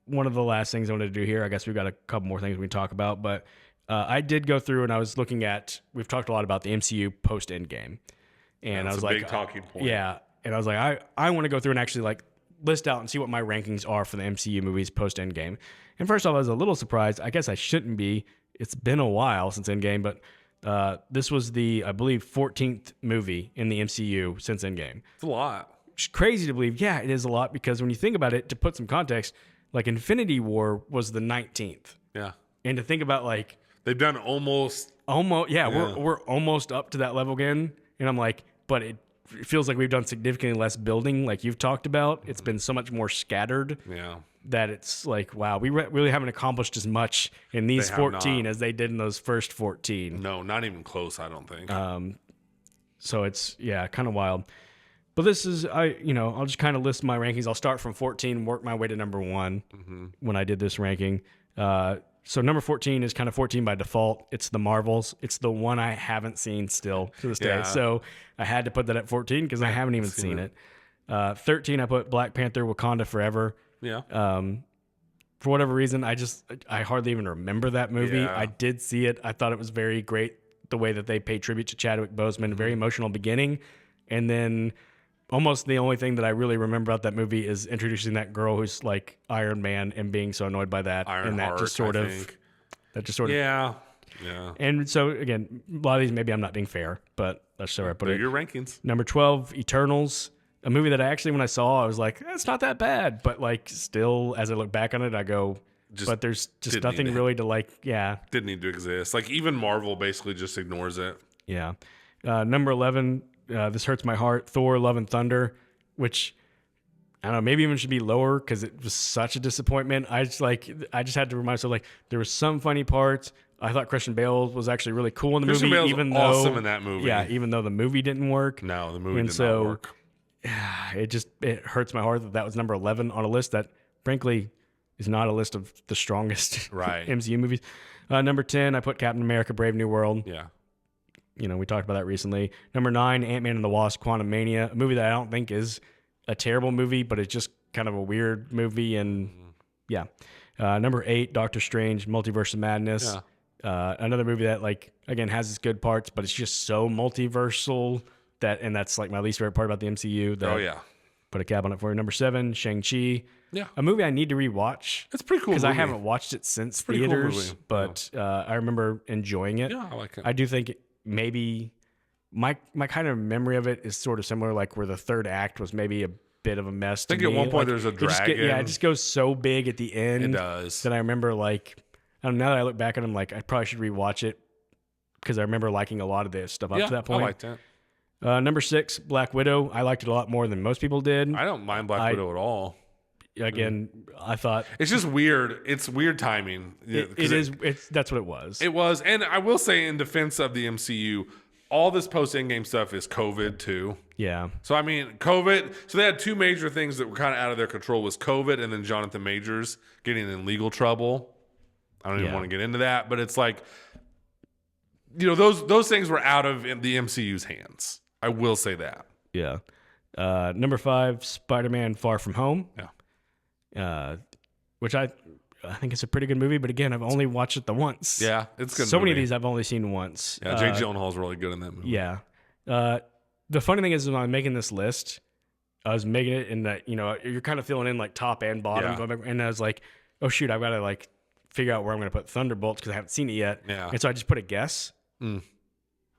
one of the last things I wanted to do here, I guess we've got a couple more things we can talk about, but I did go through and I was looking at, we've talked a lot about the MCU post-Endgame. And I was like, big talking point. Yeah. And I was like, I want to go through and actually like list out and see what my rankings are for the MCU movies post-Endgame. And first off, I was a little surprised. I guess I shouldn't be. It's been a while since Endgame, but this was the, I believe, 14th movie in the MCU since Endgame. It's a lot. It's crazy to believe. Yeah, it is a lot because when you think about it, to put some context, like Infinity War was the 19th. Yeah. And to think about like... They've done almost... We're almost up to that level again. And I'm like, but it feels like we've done significantly less building like you've talked about. It's been so much more scattered. Yeah. That it's like, wow, we really haven't accomplished as much in these 14 as they did in those first 14. No, not even close, I don't think. So it's, kind of wild. But this is, I'll just kind of list my rankings. I'll start from 14, work my way to number 1 when I did this ranking. So number 14 is kind of 14 by default. It's the Marvels. It's the one I haven't seen still to this day. So I had to put that at 14 because I haven't even seen it. 13, I put Black Panther Wakanda Forever. Yeah. For whatever reason, I hardly even remember that movie. Yeah. I did see it. I thought it was very great the way that they paid tribute to Chadwick Boseman. Very emotional beginning. And then almost the only thing that I really remember about that movie is introducing that girl who's like Iron Man and being so annoyed by that. That just sort of. Yeah. And so again, a lot of these, maybe I'm not being fair, but that's where I put it. Your rankings. Number 12, Eternals. A movie that I actually, when I saw, I was like, it's not that bad. But like, still, as I look back on it, I go, but there's just nothing really to like, Didn't need to exist. Like, even Marvel basically just ignores it. Yeah. Number 11, this hurts my heart, Thor, Love and Thunder, which, I don't know, maybe even should be lower because it was such a disappointment. I just had to remind myself, like, there were some funny parts. I thought Christian Bale was actually really cool in the movie. Bale's even awesome in that movie. Yeah, even though the movie didn't work. No, the movie did not work. It hurts my heart that was number 11 on a list that, frankly, is not a list of the strongest MCU movies. Number 10, I put Captain America: Brave New World. Yeah. We talked about that recently. Number 9, Ant-Man and the Wasp: Quantumania, a movie that I don't think is a terrible movie, but it's just kind of a weird movie. And number 8, Doctor Strange: Multiverse of Madness. Yeah. Another movie that, like, again, has its good parts, but it's just so multiversal. That's like my least favorite part about the MCU. Put a cap on it for you. Number 7, Shang-Chi. Yeah. A movie I need to rewatch. It's pretty cool because I haven't watched it since theaters, but I remember enjoying it. Yeah, I like it. I do think maybe my kind of memory of it is sort of similar, like where the third act was maybe a bit of a mess. I think at one point there's a dragon. It just goes so big at the end. It does. That I remember, like, I don't know, now that I look back at it, I'm like, I probably should rewatch it because I remember liking a lot of this stuff up to that point. I liked it. Number 6, Black Widow. I liked it a lot more than most people did. I don't mind Black Widow at all. Again, I thought it's just weird. It's weird timing. That's what it was. It was, and I will say, in defense of the MCU, all this post-Endgame stuff is COVID too. Yeah. So I mean, COVID. So they had two major things that were kind of out of their control: was COVID, and then Jonathan Majors getting in legal trouble. I don't even want to get into that, but it's like, those things were out of the MCU's hands. I will say that. Yeah. Number 5, Spider-Man: Far From Home. Yeah. Which I think it's a pretty good movie, but again, I've only watched it the once. Yeah, it's good. So many of these I've only seen once. Yeah, Jake Gyllenhaal's really good in that movie. Yeah. The funny thing is, when I'm making this list, I was making it in that, you're kind of filling in like top and bottom, going back, and I was like, oh shoot, I've got to like figure out where I'm going to put Thunderbolts because I haven't seen it yet. Yeah. And so I just put a guess.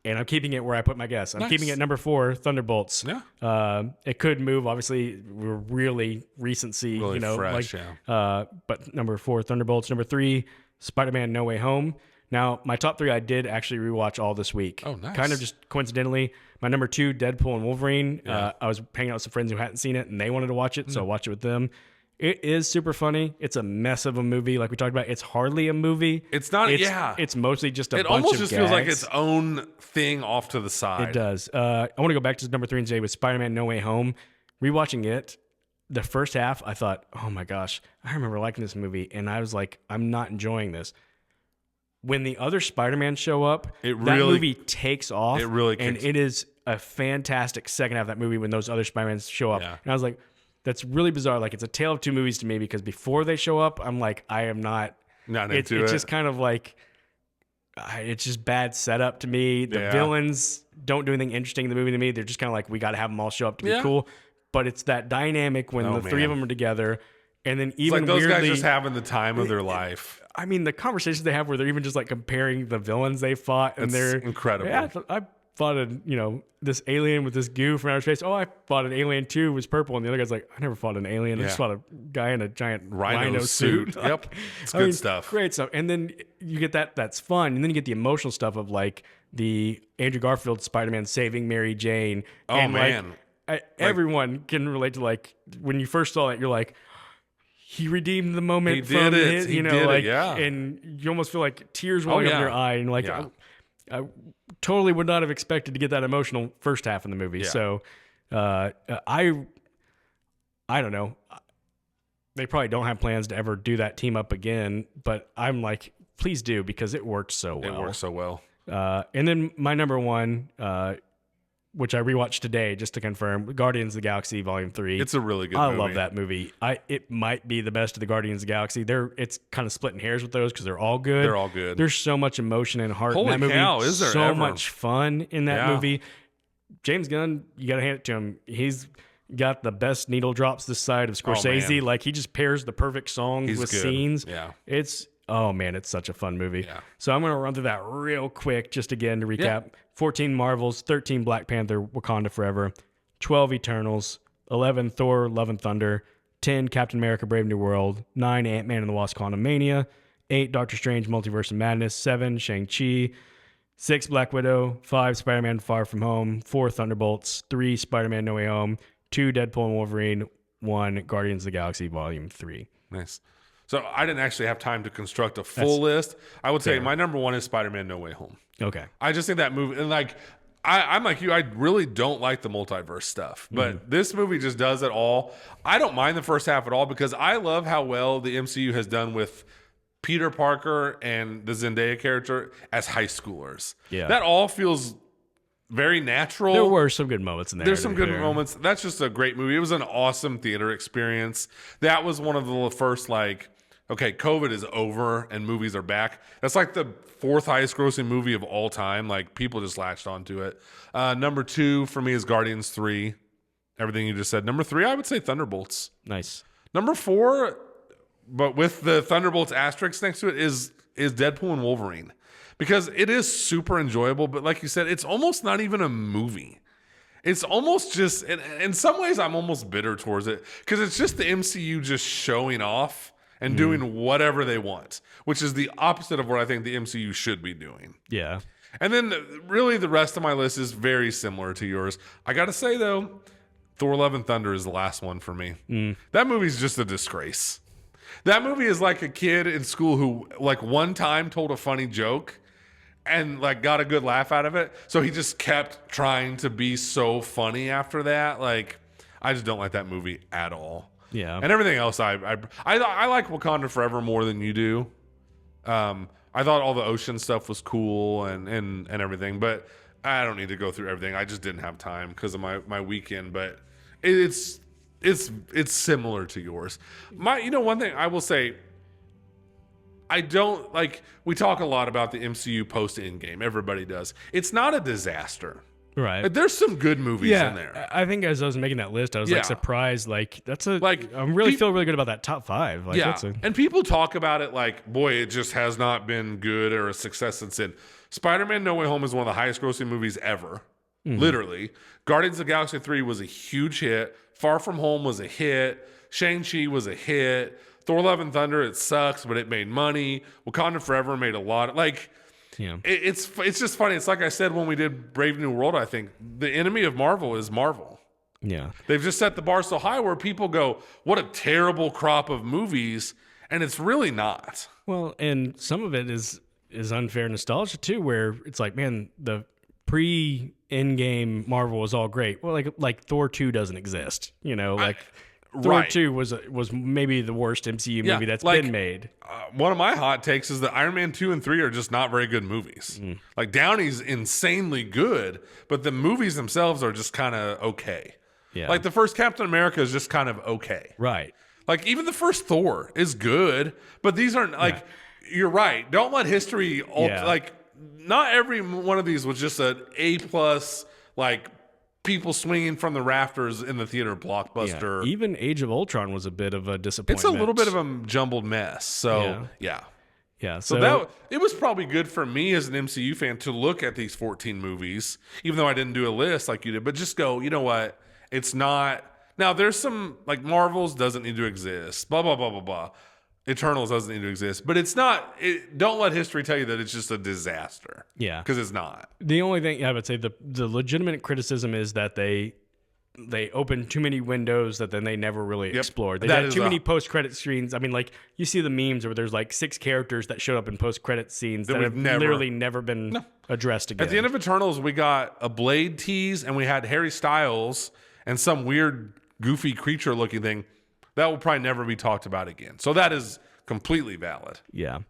And I'm keeping it where I put my guess. I'm keeping it number 4, Thunderbolts. Yeah. It could move. Obviously, we're really recency, really fresh, but number 4, Thunderbolts. Number 3, Spider-Man: No Way Home. Now, my top 3 I did actually rewatch all this week. Oh, nice. Kind of just coincidentally. My number 2, Deadpool and Wolverine. Yeah. I was hanging out with some friends who hadn't seen it, and they wanted to watch it, so I watched it with them. It is super funny. It's a mess of a movie. Like we talked about, it's hardly a movie. It's not, It's mostly just a bunch of It almost just gags. feels like its own thing off to the side. It does. I want to go back to number 3 and say with Spider-Man: No Way Home. Rewatching it, the first half, I thought, oh my gosh, I remember liking this movie. And I was like, I'm not enjoying this. When the other Spider-Man show up, that movie takes off. It really and it is a fantastic second half of that movie when those other Spider-Mans show up. Yeah. And I was like, that's really bizarre. Like it's a tale of two movies to me because before they show up, I'm like, I am not into it. It's just kind of like it's just bad setup to me. The villains don't do anything interesting in the movie to me. They're just kind of like, we got to have them all show up to be cool. But it's that dynamic when the three of them are together, and then even it's like those weirdly, guys just having the time of their life. I mean, the conversations they have where they're even just like comparing the villains they fought, and they're incredible. Yeah, I fought this alien with this goo from outer space. Oh, I fought an alien too, it was purple, and the other guy's like, I never fought an alien. I just fought a guy in a giant rhino suit. Like, yep, it's good stuff. Great stuff. And then you get that's fun, and then you get the emotional stuff of like the Andrew Garfield Spider-Man saving Mary Jane. Oh and man. Everyone can relate to like when you first saw it, you're like, he redeemed the moment. He did it. He did it, yeah. And you almost feel like tears rolling up your eye, and like, I totally would not have expected to get that emotional first half in the movie. Yeah. So, I don't know. They probably don't have plans to ever do that team up again, but I'm like, please do, because it worked so well. It worked so well. And then my number one, which I rewatched today just to confirm, Guardians of the Galaxy Volume 3. It's a really good movie. I love that movie. It might be the best of the Guardians of the Galaxy. It's kind of splitting hairs with those because they're all good. They're all good. There's so much emotion and heart Holy in that movie. cow, is there so ever. much fun in that movie. James Gunn, you got to hand it to him. He's got the best needle drops this side of Scorsese. Like, he just pairs the perfect songs with scenes. Yeah. Oh man, it's such a fun movie. Yeah. So I'm going to run through that real quick just again to recap. 14 Marvels, 13 Black Panther, Wakanda Forever, 12 Eternals, 11 Thor, Love and Thunder, 10 Captain America, Brave New World, 9 Ant-Man and the Wasp, Quantumania, 8 Doctor Strange, Multiverse of Madness, 7 Shang-Chi, 6 Black Widow, 5 Spider-Man Far From Home, 4 Thunderbolts, 3 Spider-Man No Way Home, 2 Deadpool and Wolverine, 1 Guardians of the Galaxy Volume 3. Nice. So I didn't actually have time to construct a full list. I would say my number one is Spider-Man No Way Home. Okay. I just think that movie, and like, I'm like you, I really don't like the multiverse stuff, but this movie just does it all. I don't mind the first half at all because I love how well the MCU has done with Peter Parker and the Zendaya character as high schoolers. Yeah. That all feels very natural. There were some good moments in there. There's some good moments. That's just a great movie. It was an awesome theater experience. That was one of the first, like, okay, COVID is over and movies are back. That's like the 4th highest grossing movie of all time. Like, people just latched onto it. Number 2 for me is Guardians 3. Everything you just said. Number 3, I would say Thunderbolts. Nice. Number 4, but with the Thunderbolts asterisk next to it, is Deadpool and Wolverine. Because it is super enjoyable, but like you said, it's almost not even a movie. It's almost just, in some ways, I'm almost bitter towards it. Because it's just the MCU just showing off and doing whatever they want, which is the opposite of what I think the MCU should be doing. Yeah. And then really the rest of my list is very similar to yours. I got to say, though, Thor Love and Thunder is the last one for me. That movie's just a disgrace. That movie is like a kid in school who, like, one time told a funny joke and, like, got a good laugh out of it. So he just kept trying to be so funny after that. Like, I just don't like that movie at all. Yeah. And everything else, I like Wakanda Forever more than you do. I thought all the ocean stuff was cool and everything, but I don't need to go through everything. I just didn't have time because of my weekend. But it's similar to yours. One thing I will say, I don't like. We talk a lot about the MCU post-Endgame. Everybody does. It's not a disaster. Right. Like, there's some good movies in there. I think as I was making that list, I was like surprised. Like, that's I feel really good about that top 5. Like, and people talk about it like, boy, it just has not been good or a success since then. Spider-Man No Way Home is one of the highest grossing movies ever. Literally. Guardians of the Galaxy 3 was a huge hit. Far From Home was a hit. Shang-Chi was a hit. Thor Love and Thunder, it sucks, but it made money. Wakanda Forever made a lot. It's just funny. It's like I said when we did Brave New World, I think the enemy of Marvel is Marvel. Yeah. They've just set the bar so high where people go, what a terrible crop of movies. And it's really not. Well, and some of it is unfair nostalgia too, where it's like, man, the pre-Endgame Marvel was all great. Well, like Thor 2 doesn't exist, Thor 2 was maybe the worst MCU movie that's been made. One of my hot takes is that Iron Man 2 and 3 are just not very good movies. Like, Downey's insanely good, but the movies themselves are just kind of okay. Yeah. Like the first Captain America is just kind of okay. Right. Like even the first Thor is good, but these aren't like, you're right. Don't let history, like not every one of these was just an A+, like people swinging from the rafters in the theater blockbuster. Yeah. Even Age of Ultron was a bit of a disappointment. It's a little bit of a jumbled mess. So yeah. So it was probably good for me as an MCU fan to look at these 14 movies, even though I didn't do a list like you did, but just go, you know what? It's not. Now, there's some, like, Marvels doesn't need to exist, blah, blah, blah, blah, blah. Eternals doesn't need to exist, but it's not. Don't let history tell you that it's just a disaster. Yeah. Because it's not. The only thing I would say, the legitimate criticism is that they open too many windows that then they never really explored. They had too many post-credit scenes. I mean, like, you see the memes where there's like 6 characters that showed up in post-credit scenes that have literally never been addressed again. At the end of Eternals, we got a Blade tease, and we had Harry Styles and some weird, goofy creature-looking thing. That will probably never be talked about again. So that is completely valid. Yeah.